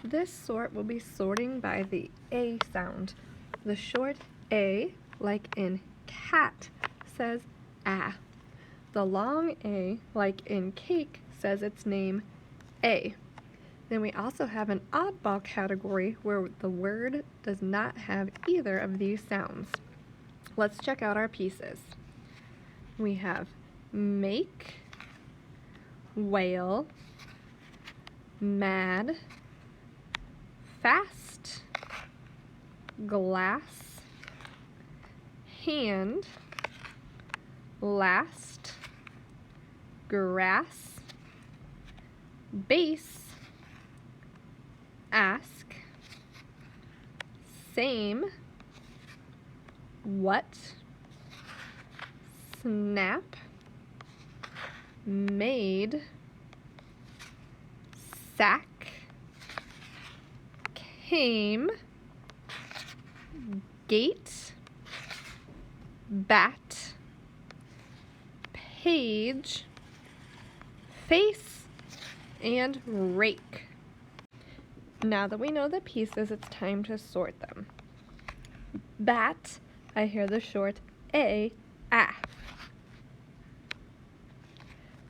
This sort will be sorting by the A sound. The short A, like in cat, says ah. The long A, like in cake, says its name A. Then we also have an oddball category where the word does not have either of these sounds. Let's check out our pieces. We have make, whale, mad, fast, glass, hand, last, grass, base, ask, same, what, snap, made, sack, came, gate, bat, page, face, and rake. Now that we know the pieces, it's time to sort them. Bat, I hear the short A, ah.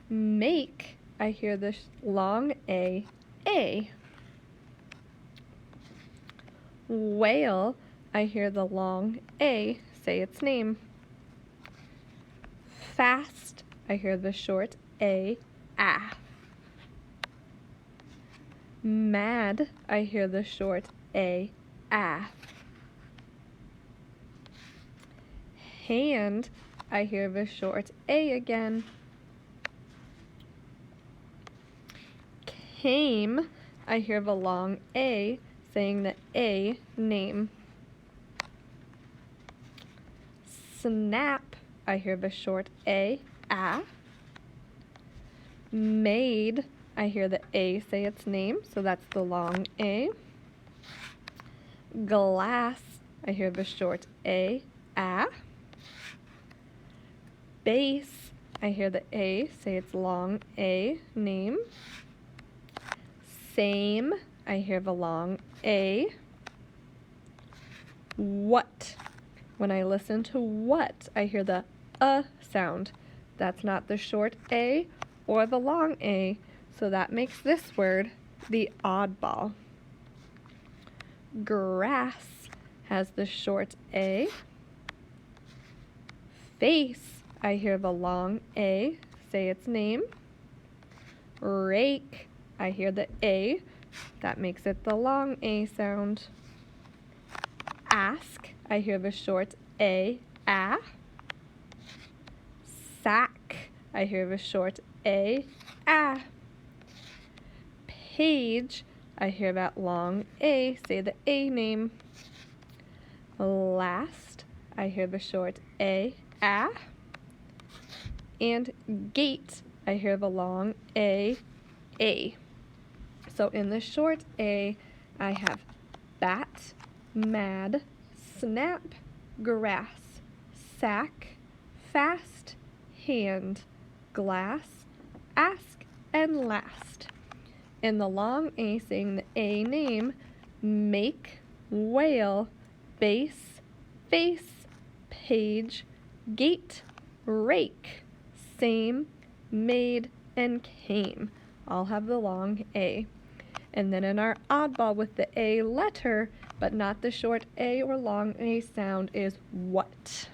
Make, I hear the long A, A. Whale, I hear the long A, say its name. Fast, I hear the short A, ah. Mad, I hear the short A, ah. Hand, I hear the short A again. Came, I hear the long A, saying the A name. Snap, I hear the short A, ah. Made, I hear the A say its name, so that's the long A. Glass, I hear the short A, ah. Base, I hear the A say its long A name. Same, I hear the long A. What, when I listen to what, I hear the sound. That's not the short A or the long A, so that makes this word the oddball. Grass has the short A. Face, I hear the long A say its name. Rake, I hear the A, that makes it the long A sound. Ask, I hear the short A, ah. Sack, I hear the short A, ah. Page, I hear that long A say the A name. Last, I hear the short A, ah. And gate, I hear the long A. So in the short A, I have bat, mad, snap, grass, sack, fast, hand, glass, ask, and last. In the long A, saying the A name, make, whale, base, face, page, gate, rake, same, made, and came all have the long A. And then in our oddball with the A letter, but not the short A or long A sound, is what.